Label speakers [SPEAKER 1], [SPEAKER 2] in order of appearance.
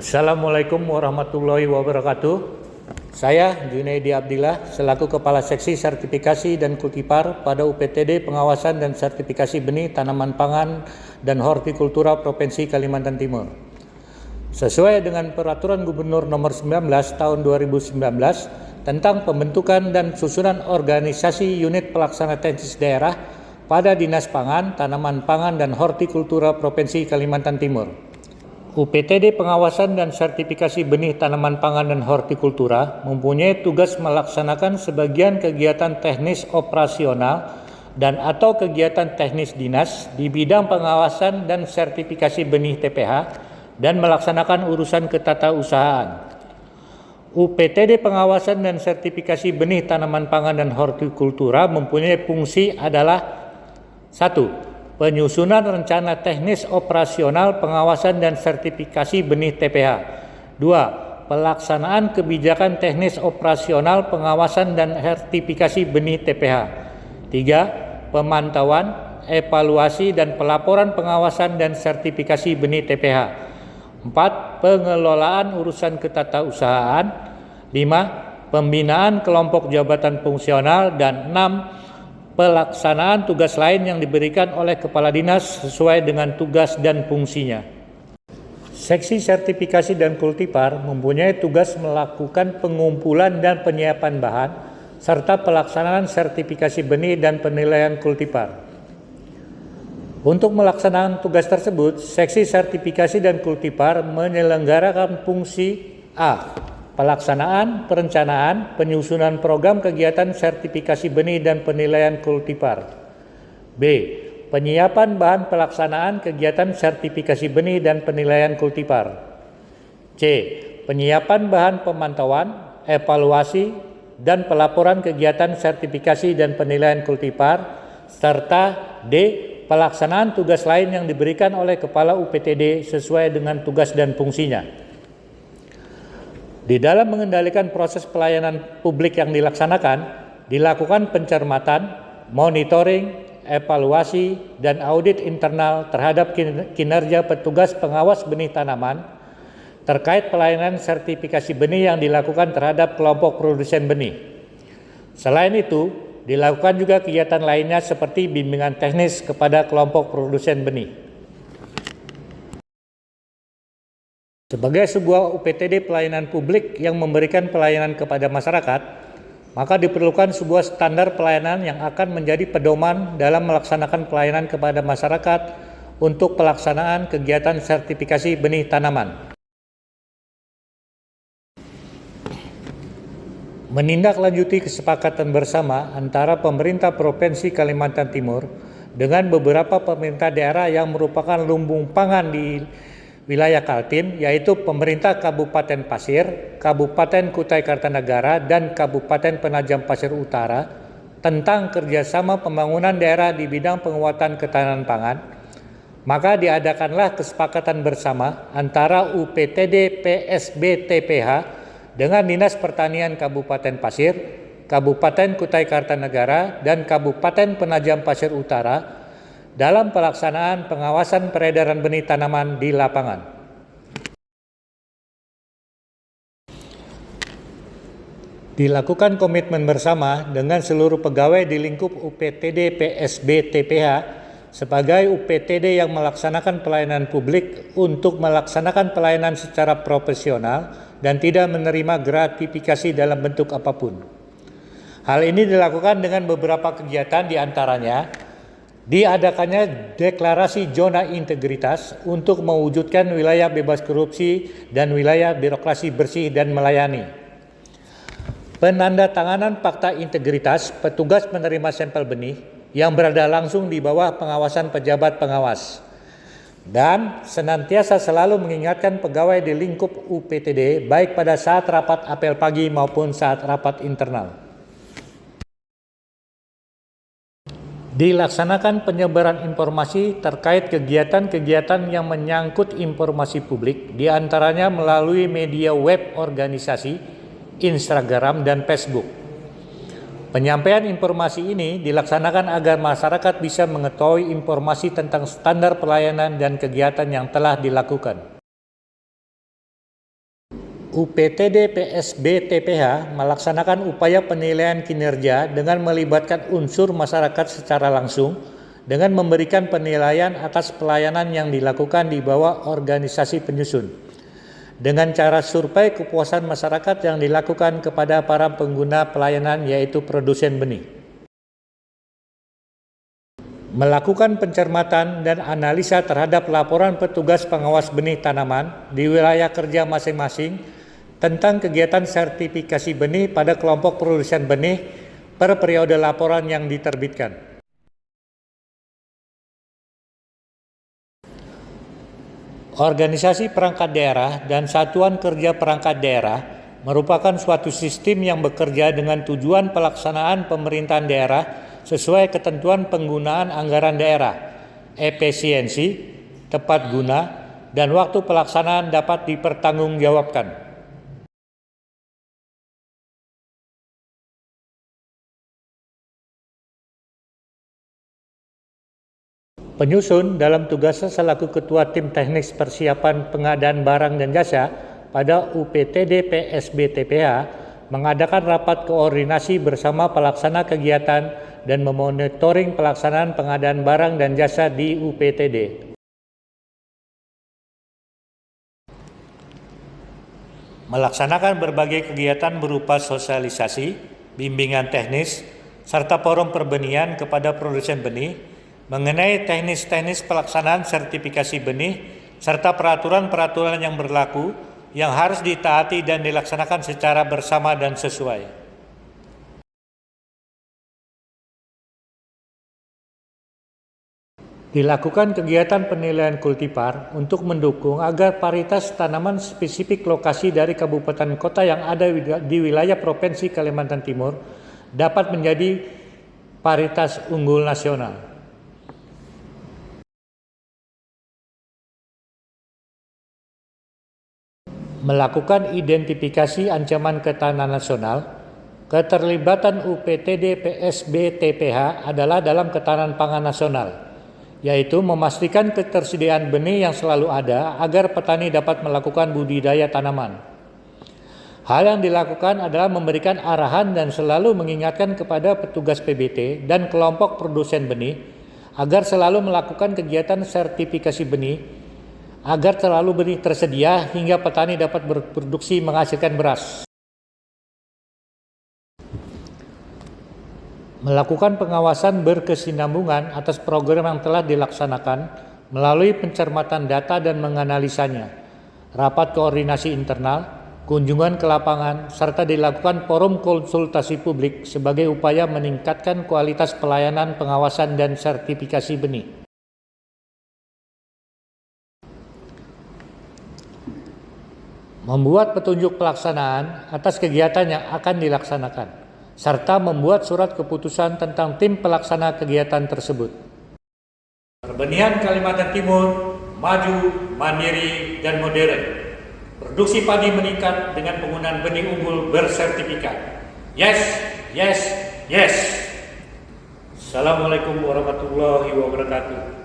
[SPEAKER 1] Assalamualaikum warahmatullahi wabarakatuh. Saya Junaidi Abdillah selaku Kepala Seksi Sertifikasi dan Kultivar pada UPTD Pengawasan dan Sertifikasi Benih Tanaman Pangan dan Hortikultura Provinsi Kalimantan Timur. Sesuai dengan Peraturan Gubernur Nomor 19 Tahun 2019 tentang pembentukan dan susunan organisasi unit pelaksana teknis daerah pada Dinas Pangan, Tanaman Pangan dan Hortikultura Provinsi Kalimantan Timur. UPTD Pengawasan dan Sertifikasi Benih Tanaman Pangan dan Hortikultura mempunyai tugas melaksanakan sebagian kegiatan teknis operasional dan atau kegiatan teknis dinas di bidang pengawasan dan sertifikasi benih TPH dan melaksanakan urusan ketatausahaan. UPTD Pengawasan dan Sertifikasi Benih Tanaman Pangan dan Hortikultura mempunyai fungsi adalah 1. Penyusunan rencana teknis operasional pengawasan dan sertifikasi benih TPH. 2. Pelaksanaan kebijakan teknis operasional pengawasan dan sertifikasi benih TPH. 3. Pemantauan, evaluasi dan pelaporan pengawasan dan sertifikasi benih TPH. 4. Pengelolaan urusan ketatausahaan. 5. Pembinaan kelompok jabatan fungsional. Dan 6. Pelaksanaan tugas lain yang diberikan oleh Kepala Dinas sesuai dengan tugas dan fungsinya. Seksi Sertifikasi dan Kultivar mempunyai tugas melakukan pengumpulan dan penyiapan bahan serta pelaksanaan sertifikasi benih dan penilaian kultivar. Untuk melaksanakan tugas tersebut, Seksi Sertifikasi dan Kultivar menyelenggarakan fungsi A. Pelaksanaan, perencanaan, penyusunan program kegiatan sertifikasi benih dan penilaian kultivar. B. Penyiapan bahan pelaksanaan kegiatan sertifikasi benih dan penilaian kultivar. C. Penyiapan bahan pemantauan, evaluasi, dan pelaporan kegiatan sertifikasi dan penilaian kultivar. Serta D. Pelaksanaan tugas lain yang diberikan oleh Kepala UPTD sesuai dengan tugas dan fungsinya. Di dalam mengendalikan proses pelayanan publik yang dilakukan pencermatan, monitoring, evaluasi, dan audit internal terhadap kinerja petugas pengawas benih tanaman terkait pelayanan sertifikasi benih yang dilakukan terhadap kelompok produsen benih. Selain itu, dilakukan juga kegiatan lainnya seperti bimbingan teknis kepada kelompok produsen benih. Sebagai sebuah UPTD pelayanan publik yang memberikan pelayanan kepada masyarakat, maka diperlukan sebuah standar pelayanan yang akan menjadi pedoman dalam melaksanakan pelayanan kepada masyarakat untuk pelaksanaan kegiatan sertifikasi benih tanaman. Menindaklanjuti kesepakatan bersama antara pemerintah Provinsi Kalimantan Timur dengan beberapa pemerintah daerah yang merupakan lumbung pangan di wilayah Kaltim, yaitu pemerintah Kabupaten Pasir, Kabupaten Kutai Kartanegara, dan Kabupaten Penajam Pasir Utara tentang kerjasama pembangunan daerah di bidang penguatan ketahanan pangan, maka diadakanlah kesepakatan bersama antara UPTD PSB TPH dengan Dinas Pertanian Kabupaten Pasir, Kabupaten Kutai Kartanegara, dan Kabupaten Penajam Pasir Utara dalam pelaksanaan pengawasan peredaran benih tanaman di lapangan. Dilakukan komitmen bersama dengan seluruh pegawai di lingkup UPTD PSB TPH sebagai UPTD yang melaksanakan pelayanan publik untuk melaksanakan pelayanan secara profesional dan tidak menerima gratifikasi dalam bentuk apapun. Hal ini dilakukan dengan beberapa kegiatan, diantaranya diadakannya deklarasi zona integritas untuk mewujudkan wilayah bebas korupsi dan wilayah birokrasi bersih dan melayani. Penandatanganan fakta integritas petugas menerima sampel benih yang berada langsung di bawah pengawasan pejabat pengawas. Dan senantiasa selalu mengingatkan pegawai di lingkup UPTD baik pada saat rapat apel pagi maupun saat rapat internal. Dilaksanakan penyebaran informasi terkait kegiatan-kegiatan yang menyangkut informasi publik, diantaranya melalui media web organisasi, Instagram, dan Facebook. Penyampaian informasi ini dilaksanakan agar masyarakat bisa mengetahui informasi tentang standar pelayanan dan kegiatan yang telah dilakukan. UPTD PSB TPH melaksanakan upaya penilaian kinerja dengan melibatkan unsur masyarakat secara langsung dengan memberikan penilaian atas pelayanan yang dilakukan di bawah organisasi penyusun dengan cara survei kepuasan masyarakat yang dilakukan kepada para pengguna pelayanan yaitu produsen benih. Melakukan pencermatan dan analisa terhadap laporan petugas pengawas benih tanaman di wilayah kerja masing-masing tentang kegiatan sertifikasi benih pada kelompok produsen benih per periode laporan yang diterbitkan. Organisasi perangkat daerah dan satuan kerja perangkat daerah merupakan suatu sistem yang bekerja dengan tujuan pelaksanaan pemerintahan daerah sesuai ketentuan penggunaan anggaran daerah, efisiensi, tepat guna, dan waktu pelaksanaan dapat dipertanggungjawabkan. Penyusun dalam tugasnya selaku Ketua Tim Teknis Persiapan Pengadaan Barang dan Jasa pada UPTD PSB TPH mengadakan rapat koordinasi bersama pelaksana kegiatan dan memonitoring pelaksanaan pengadaan barang dan jasa di UPTD. Melaksanakan berbagai kegiatan berupa sosialisasi, bimbingan teknis, serta forum perbenihan kepada produsen benih mengenai teknis-teknis pelaksanaan sertifikasi benih serta peraturan-peraturan yang berlaku yang harus ditaati dan dilaksanakan secara bersama dan sesuai. Dilakukan kegiatan penilaian kultivar untuk mendukung agar paritas tanaman spesifik lokasi dari kabupaten kota yang ada di wilayah Provinsi Kalimantan Timur dapat menjadi paritas unggul nasional. Melakukan identifikasi ancaman ketahanan nasional, keterlibatan UPTD PSB TPH adalah dalam ketahanan pangan nasional, yaitu memastikan ketersediaan benih yang selalu ada agar petani dapat melakukan budidaya tanaman. Hal yang dilakukan adalah memberikan arahan dan selalu mengingatkan kepada petugas PBT dan kelompok produsen benih agar selalu melakukan kegiatan sertifikasi benih agar selalu benih tersedia hingga petani dapat berproduksi menghasilkan beras. Melakukan pengawasan berkesinambungan atas program yang telah dilaksanakan melalui pencermatan data dan menganalisanya, rapat koordinasi internal, kunjungan ke lapangan, serta dilakukan forum konsultasi publik sebagai upaya meningkatkan kualitas pelayanan pengawasan dan sertifikasi benih. Membuat petunjuk pelaksanaan atas kegiatan yang akan dilaksanakan, serta membuat surat keputusan tentang tim pelaksana kegiatan tersebut. Perbenihan Kalimantan Timur maju, mandiri, dan modern. Produksi padi meningkat dengan penggunaan benih unggul bersertifikat. Yes, yes, yes. Assalamualaikum warahmatullahi wabarakatuh.